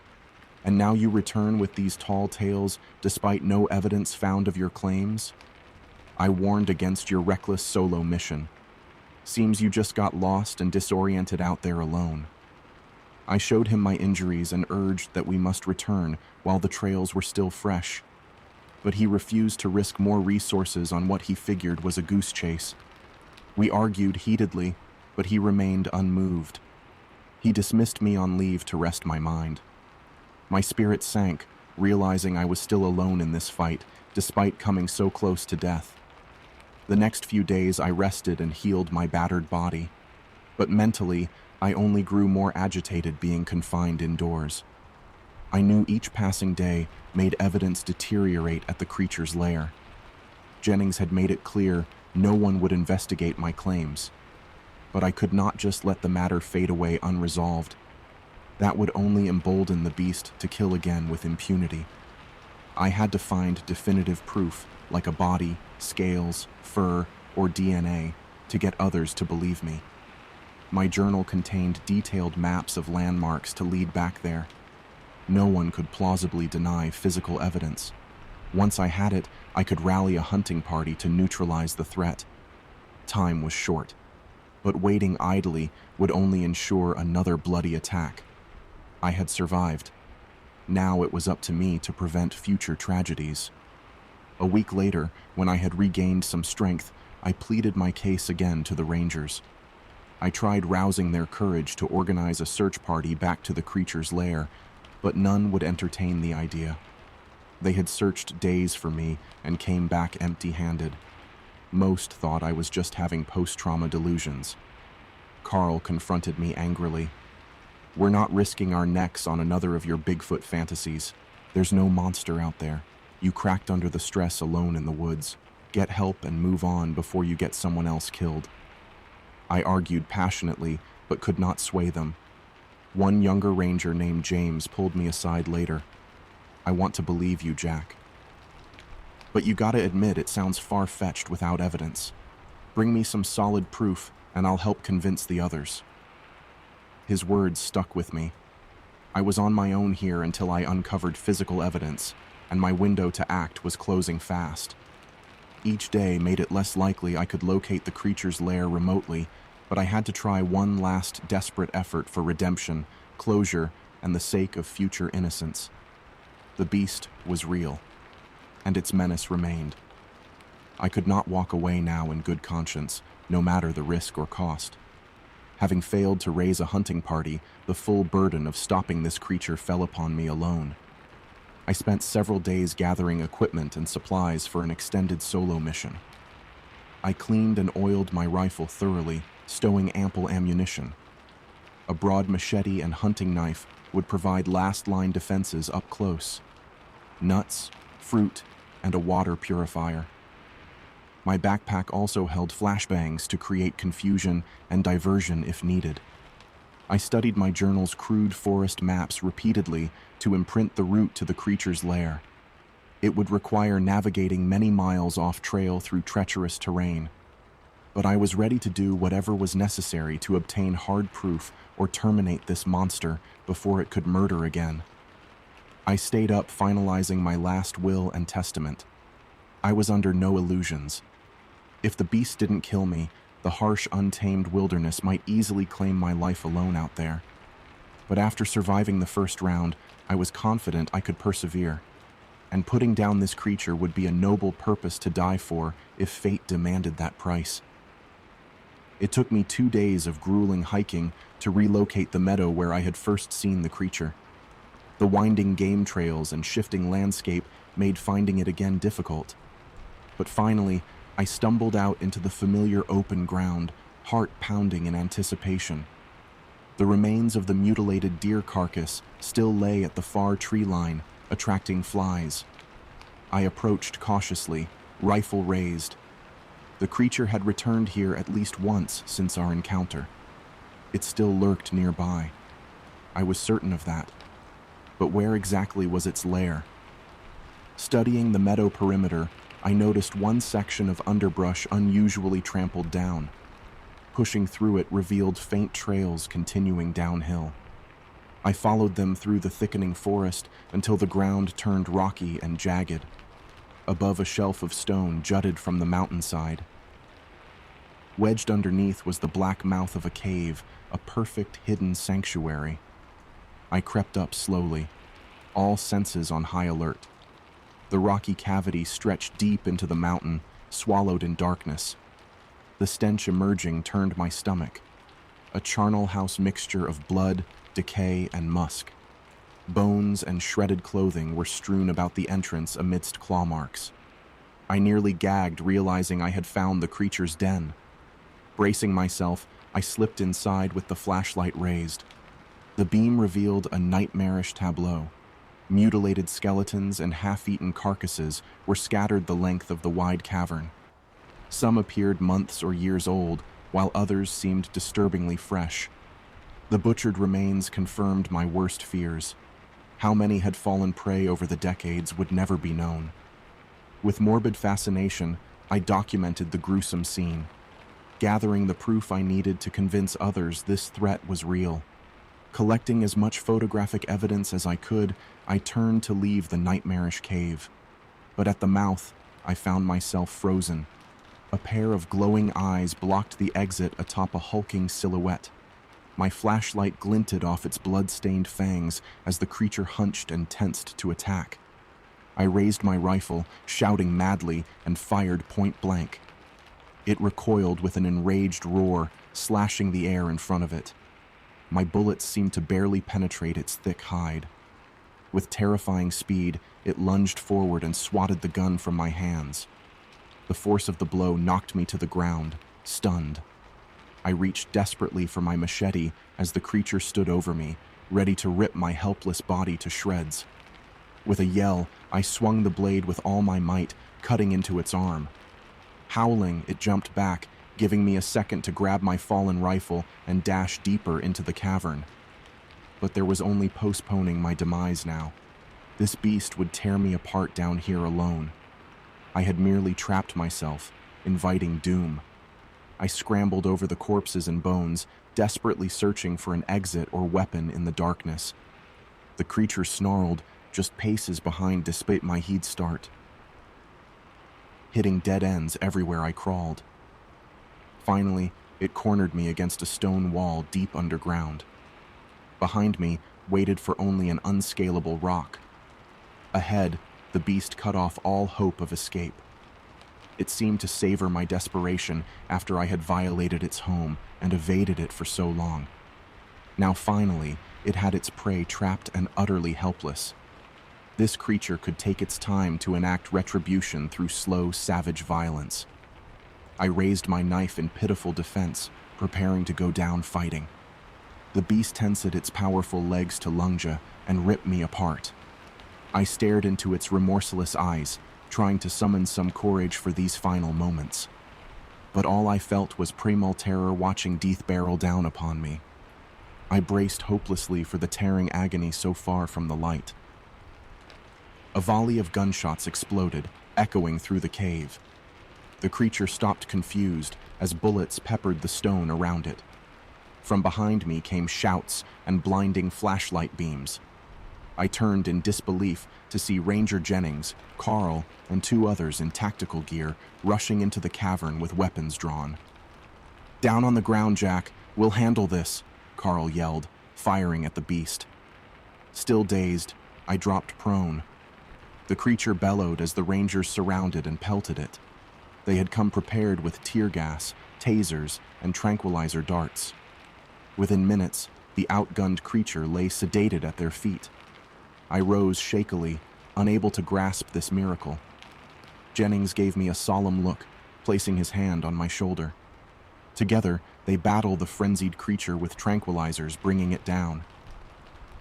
And now you return with these tall tales despite no evidence found of your claims? I warned against your reckless solo mission. Seems you just got lost and disoriented out there alone." I showed him my injuries and urged that we must return while the trails were still fresh. But he refused to risk more resources on what he figured was a goose chase. We argued heatedly, but he remained unmoved. He dismissed me on leave to rest my mind. My spirit sank, realizing I was still alone in this fight, despite coming so close to death. The next few days I rested and healed my battered body. But mentally, I only grew more agitated being confined indoors. I knew each passing day made evidence deteriorate at the creature's lair. Jennings had made it clear no one would investigate my claims. But I could not just let the matter fade away unresolved. That would only embolden the beast to kill again with impunity. I had to find definitive proof, like a body, scales, fur, or DNA, to get others to believe me. My journal contained detailed maps of landmarks to lead back there. No one could plausibly deny physical evidence. Once I had it, I could rally a hunting party to neutralize the threat. Time was short, but waiting idly would only ensure another bloody attack. I had survived. Now it was up to me to prevent future tragedies. A week later, when I had regained some strength, I pleaded my case again to the Rangers. I tried rousing their courage to organize a search party back to the creature's lair, but none would entertain the idea. They had searched days for me and came back empty-handed. Most thought I was just having post-trauma delusions. Carl confronted me angrily. "We're not risking our necks on another of your Bigfoot fantasies. There's no monster out there. You cracked under the stress alone in the woods. Get help and move on before you get someone else killed." I argued passionately, but could not sway them. One younger ranger named James pulled me aside later. "I want to believe you, Jack. But you gotta admit it sounds far-fetched without evidence. Bring me some solid proof, and I'll help convince the others." His words stuck with me. I was on my own here until I uncovered physical evidence, and my window to act was closing fast. Each day made it less likely I could locate the creature's lair remotely, but I had to try one last desperate effort for redemption, closure, and the sake of future innocence. The beast was real, and its menace remained. I could not walk away now in good conscience, no matter the risk or cost. Having failed to raise a hunting party, the full burden of stopping this creature fell upon me alone. I spent several days gathering equipment and supplies for an extended solo mission. I cleaned and oiled my rifle thoroughly, stowing ample ammunition. A broad machete and hunting knife would provide last-line defenses up close. Nuts, fruit, and a water purifier. My backpack also held flashbangs to create confusion and diversion if needed. I studied my journal's crude forest maps repeatedly to imprint the route to the creature's lair. It would require navigating many miles off-trail through treacherous terrain. But I was ready to do whatever was necessary to obtain hard proof or terminate this monster before it could murder again. I stayed up finalizing my last will and testament. I was under no illusions. If the beast didn't kill me, the harsh, untamed wilderness might easily claim my life alone out there. But after surviving the first round, I was confident I could persevere, and putting down this creature would be a noble purpose to die for if fate demanded that price. It took me 2 days of grueling hiking to relocate the meadow where I had first seen the creature. The winding game trails and shifting landscape made finding it again difficult. But finally, I stumbled out into the familiar open ground, heart pounding in anticipation. The remains of the mutilated deer carcass still lay at the far tree line, attracting flies. I approached cautiously, rifle raised. The creature had returned here at least once since our encounter. It still lurked nearby. I was certain of that. But where exactly was its lair? Studying the meadow perimeter, I noticed one section of underbrush unusually trampled down. Pushing through it revealed faint trails continuing downhill. I followed them through the thickening forest until the ground turned rocky and jagged. Above, a shelf of stone jutted from the mountainside. Wedged underneath was the black mouth of a cave, a perfect hidden sanctuary. I crept up slowly, all senses on high alert. The rocky cavity stretched deep into the mountain, swallowed in darkness. The stench emerging turned my stomach, a charnel house mixture of blood, decay, and musk. Bones and shredded clothing were strewn about the entrance amidst claw marks. I nearly gagged, realizing I had found the creature's den. Bracing myself, I slipped inside with the flashlight raised. The beam revealed a nightmarish tableau. Mutilated skeletons and half-eaten carcasses were scattered the length of the wide cavern. Some appeared months or years old, while others seemed disturbingly fresh. The butchered remains confirmed my worst fears. How many had fallen prey over the decades would never be known. With morbid fascination, I documented the gruesome scene, gathering the proof I needed to convince others this threat was real. Collecting as much photographic evidence as I could, I turned to leave the nightmarish cave. But at the mouth, I found myself frozen. A pair of glowing eyes blocked the exit atop a hulking silhouette. My flashlight glinted off its blood-stained fangs as the creature hunched and tensed to attack. I raised my rifle, shouting madly, and fired point blank. It recoiled with an enraged roar, slashing the air in front of it. My bullets seemed to barely penetrate its thick hide. With terrifying speed, it lunged forward and swatted the gun from my hands. The force of the blow knocked me to the ground, stunned. I reached desperately for my machete as the creature stood over me, ready to rip my helpless body to shreds. With a yell, I swung the blade with all my might, cutting into its arm. Howling, it jumped back, giving me a second to grab my fallen rifle and dash deeper into the cavern. But there was only postponing my demise now. This beast would tear me apart down here alone. I had merely trapped myself, inviting doom. I scrambled over the corpses and bones, desperately searching for an exit or weapon in the darkness. The creature snarled, just paces behind despite my head start. hitting dead ends everywhere I crawled. Finally, it cornered me against a stone wall deep underground. Behind me waited for only an unscalable rock. Ahead, the beast cut off all hope of escape. It seemed to savor my desperation after I had violated its home and evaded it for so long. Now finally, it had its prey trapped and utterly helpless. This creature could take its time to enact retribution through slow, savage violence. I raised my knife in pitiful defense, preparing to go down fighting. The beast tensed its powerful legs to lunge and rip me apart. I stared into its remorseless eyes, trying to summon some courage for these final moments. But all I felt was primal terror watching death barrel down upon me. I braced hopelessly for the tearing agony so far from the light. A volley of gunshots exploded, echoing through the cave. The creature stopped confused as bullets peppered the stone around it. From behind me came shouts and blinding flashlight beams. I turned in disbelief to see Ranger Jennings, Carl, and 2 others in tactical gear rushing into the cavern with weapons drawn. "Down on the ground, Jack. We'll handle this," Carl yelled, firing at the beast. Still dazed, I dropped prone. The creature bellowed as the Rangers surrounded and pelted it. They had come prepared with tear gas, tasers, and tranquilizer darts. Within minutes, the outgunned creature lay sedated at their feet. I rose shakily, unable to grasp this miracle. Jennings gave me a solemn look, placing his hand on my shoulder. Together, they battled the frenzied creature with tranquilizers, bringing it down.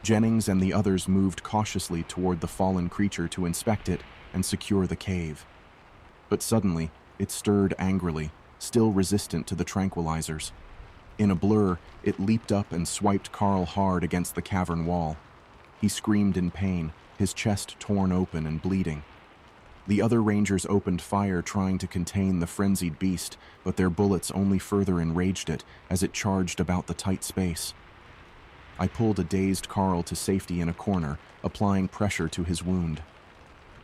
Jennings and the others moved cautiously toward the fallen creature to inspect it and secure the cave. But suddenly, it stirred angrily, still resistant to the tranquilizers. In a blur, it leaped up and swiped Carl hard against the cavern wall. He screamed in pain, his chest torn open and bleeding. The other Rangers opened fire trying to contain the frenzied beast, but their bullets only further enraged it as it charged about the tight space. I pulled a dazed Carl to safety in a corner, applying pressure to his wound.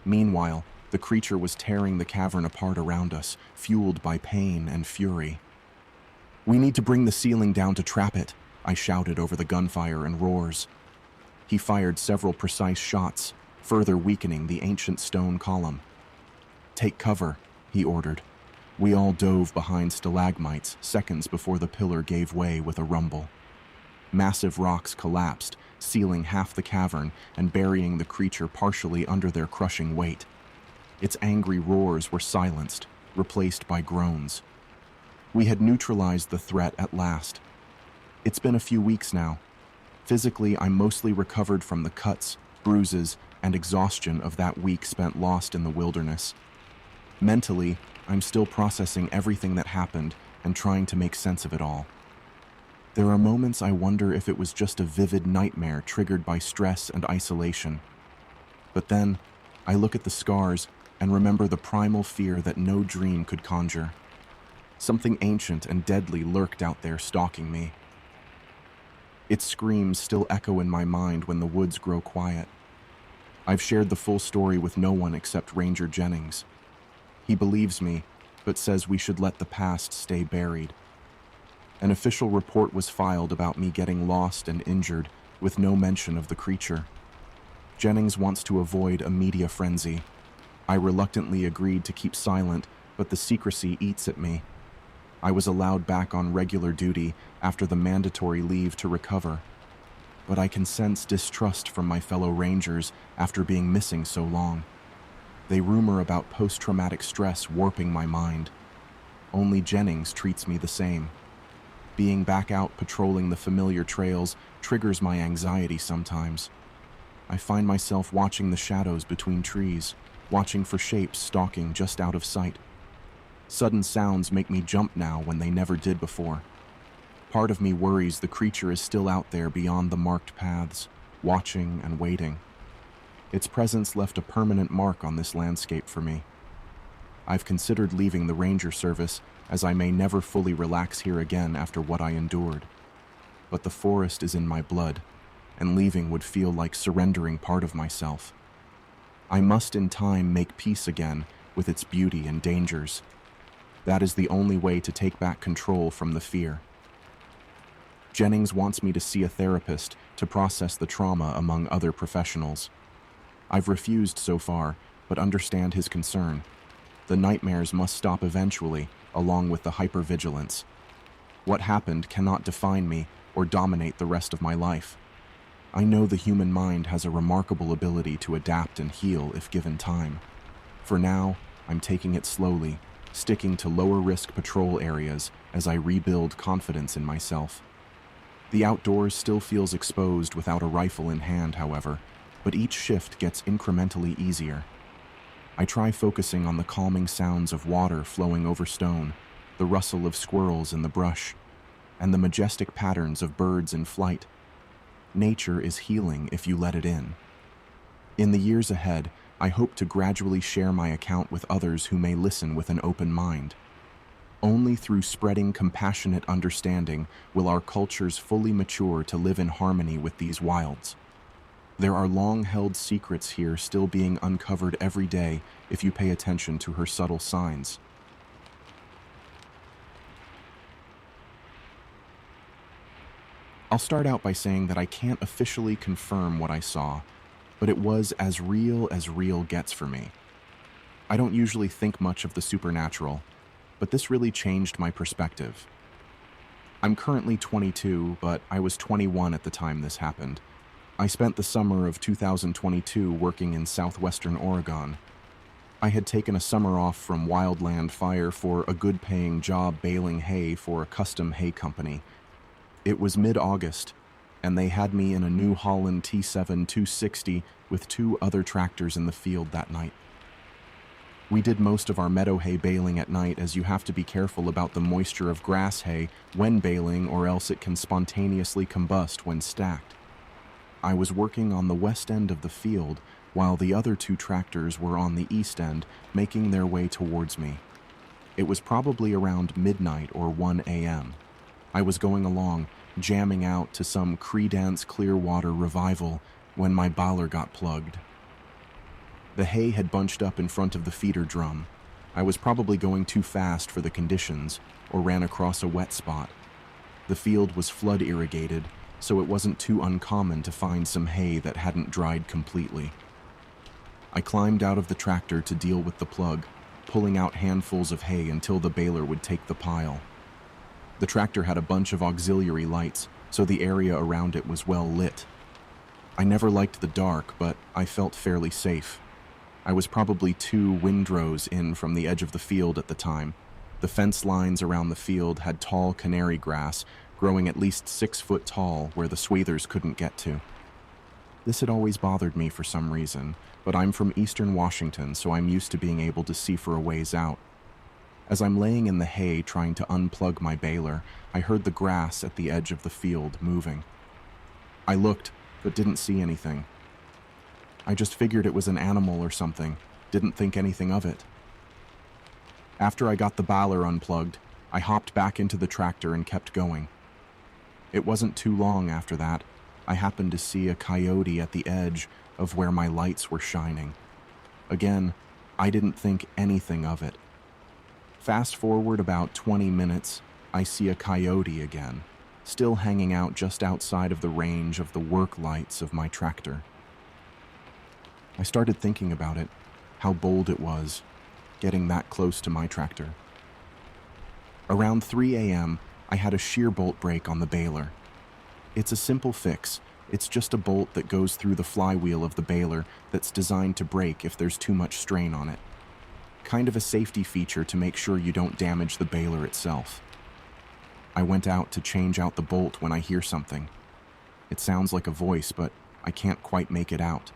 Meanwhile, the creature was tearing the cavern apart around us, fueled by pain and fury. "We need to bring the ceiling down to trap it," I shouted over the gunfire and roars. He fired several precise shots, further weakening the ancient stone column. "Take cover," he ordered. We all dove behind stalagmites seconds before the pillar gave way with a rumble. Massive rocks collapsed, sealing half the cavern and burying the creature partially under their crushing weight. Its angry roars were silenced, replaced by groans. We had neutralized the threat at last. It's been a few weeks now. Physically, I'm mostly recovered from the cuts, bruises, and exhaustion of that week spent lost in the wilderness. Mentally, I'm still processing everything that happened and trying to make sense of it all. There are moments I wonder if it was just a vivid nightmare triggered by stress and isolation. But then, I look at the scars and remember the primal fear that no dream could conjure. Something ancient and deadly lurked out there stalking me. Its screams still echo in my mind when the woods grow quiet. I've shared the full story with no one except Ranger Jennings. He believes me, but says we should let the past stay buried. An official report was filed about me getting lost and injured, with no mention of the creature. Jennings wants to avoid a media frenzy. I reluctantly agreed to keep silent, but the secrecy eats at me. I was allowed back on regular duty after the mandatory leave to recover. But I can sense distrust from my fellow Rangers after being missing so long. They rumor about post-traumatic stress warping my mind. Only Jennings treats me the same. Being back out patrolling the familiar trails triggers my anxiety sometimes. I find myself watching the shadows between trees, watching for shapes stalking just out of sight. Sudden sounds make me jump now when they never did before. Part of me worries the creature is still out there beyond the marked paths, watching and waiting. Its presence left a permanent mark on this landscape for me. I've considered leaving the Ranger service, as I may never fully relax here again after what I endured. But the forest is in my blood, and leaving would feel like surrendering part of myself. I must in time make peace again with its beauty and dangers. That is the only way to take back control from the fear. Jennings wants me to see a therapist to process the trauma among other professionals. I've refused so far, but understand his concern. The nightmares must stop eventually, along with the hypervigilance. What happened cannot define me or dominate the rest of my life. I know the human mind has a remarkable ability to adapt and heal if given time. For now, I'm taking it slowly, sticking to lower-risk patrol areas as I rebuild confidence in myself. The outdoors still feels exposed without a rifle in hand, however, but each shift gets incrementally easier. I try focusing on the calming sounds of water flowing over stone, the rustle of squirrels in the brush, and the majestic patterns of birds in flight. Nature is healing if you let it in. In the years ahead, I hope to gradually share my account with others who may listen with an open mind. Only through spreading compassionate understanding will our cultures fully mature to live in harmony with these wilds. There are long-held secrets here still being uncovered every day if you pay attention to her subtle signs. I'll start out by saying that I can't officially confirm what I saw, but it was as real gets for me. I don't usually think much of the supernatural, but this really changed my perspective. I'm currently 22, but I was 21 at the time this happened. I spent the summer of 2022 working in southwestern Oregon. I had taken a summer off from wildland fire for a good-paying job baling hay for a custom hay company. It was mid-August, and they had me in a New Holland T7 260 with 2 other tractors in the field that night. We did most of our meadow hay baling at night, as you have to be careful about the moisture of grass hay when baling, or else it can spontaneously combust when stacked. I was working on the west end of the field, while the other 2 tractors were on the east end, making their way towards me. It was probably around midnight or 1 a.m. I was going along, jamming out to some Creedence Clearwater revival, when my baler got plugged. The hay had bunched up in front of the feeder drum. I was probably going too fast for the conditions, or ran across a wet spot. The field was flood irrigated, so it wasn't too uncommon to find some hay that hadn't dried completely. I climbed out of the tractor to deal with the plug, pulling out handfuls of hay until the baler would take the pile. The tractor had a bunch of auxiliary lights, so the area around it was well lit. I never liked the dark, but I felt fairly safe. I was probably 2 windrows in from the edge of the field at the time. The fence lines around the field had tall canary grass, growing at least 6 foot tall where the swathers couldn't get to. This had always bothered me for some reason, but I'm from eastern Washington, so I'm used to being able to see for a ways out. As I'm laying in the hay trying to unplug my baler, I heard the grass at the edge of the field moving. I looked, but didn't see anything. I just figured it was an animal or something, didn't think anything of it. After I got the baler unplugged, I hopped back into the tractor and kept going. It wasn't too long after that, I happened to see a coyote at the edge of where my lights were shining. Again, I didn't think anything of it. Fast forward about 20 minutes, I see a coyote again, still hanging out just outside of the range of the work lights of my tractor. I started thinking about it, how bold it was, getting that close to my tractor. Around 3 a.m., I had a shear bolt break on the baler. It's a simple fix. It's just a bolt that goes through the flywheel of the baler that's designed to break if there's too much strain on it. Kind of a safety feature to make sure you don't damage the baler itself. I went out to change out the bolt when I hear something. It sounds like a voice, but I can't quite make it out.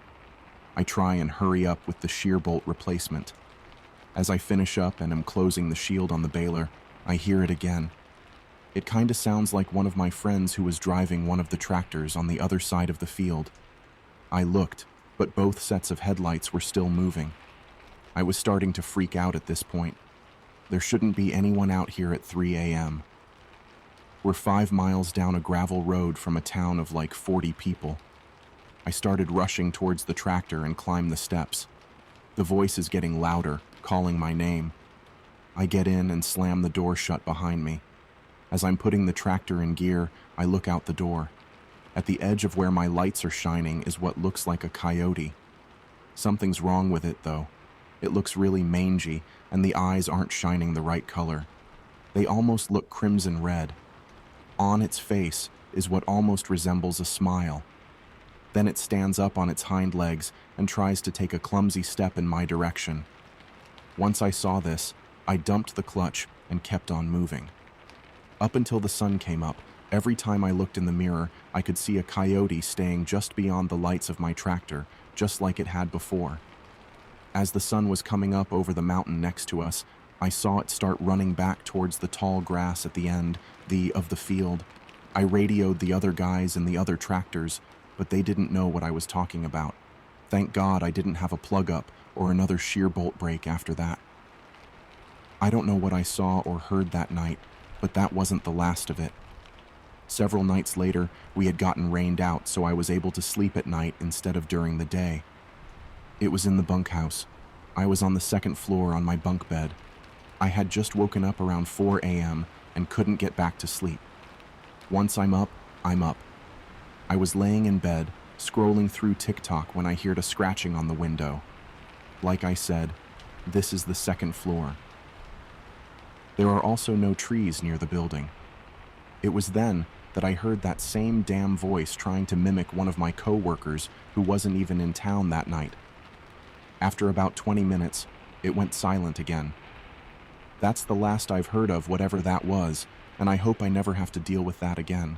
I try and hurry up with the shear bolt replacement. As I finish up and am closing the shield on the baler, I hear it again. It kinda sounds like one of my friends who was driving one of the tractors on the other side of the field. I looked, but both sets of headlights were still moving. I was starting to freak out at this point. There shouldn't be anyone out here at 3 a.m. We're 5 miles down a gravel road from a town of like 40 people. I started rushing towards the tractor and climbed the steps. The voice is getting louder, calling my name. I get in and slam the door shut behind me. As I'm putting the tractor in gear, I look out the door. At the edge of where my lights are shining is what looks like a coyote. Something's wrong with it, though. It looks really mangy, and the eyes aren't shining the right color. They almost look crimson red. On its face is what almost resembles a smile. Then it stands up on its hind legs and tries to take a clumsy step in my direction. Once I saw this, I dumped the clutch and kept on moving. Up until the sun came up, every time I looked in the mirror, I could see a coyote staying just beyond the lights of my tractor, just like it had before. As the sun was coming up over the mountain next to us, I saw it start running back towards the tall grass at the end of the field. I radioed the other guys in the other tractors, but they didn't know what I was talking about. Thank God I didn't have a plug up or another shear bolt break after that. I don't know what I saw or heard that night, but that wasn't the last of it. Several nights later, we had gotten rained out, so I was able to sleep at night instead of during the day. It was in the bunkhouse. I was on the second floor on my bunk bed. I had just woken up around 4 a.m. and couldn't get back to sleep. Once I'm up, I'm up. I was laying in bed, scrolling through TikTok when I heard a scratching on the window. Like I said, this is the second floor. There are also no trees near the building. It was then that I heard that same damn voice trying to mimic one of my co-workers who wasn't even in town that night. After about 20 minutes, it went silent again. That's the last I've heard of whatever that was, and I hope I never have to deal with that again.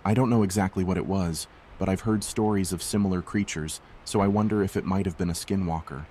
I don't know exactly what it was, but I've heard stories of similar creatures, so I wonder if it might have been a skinwalker.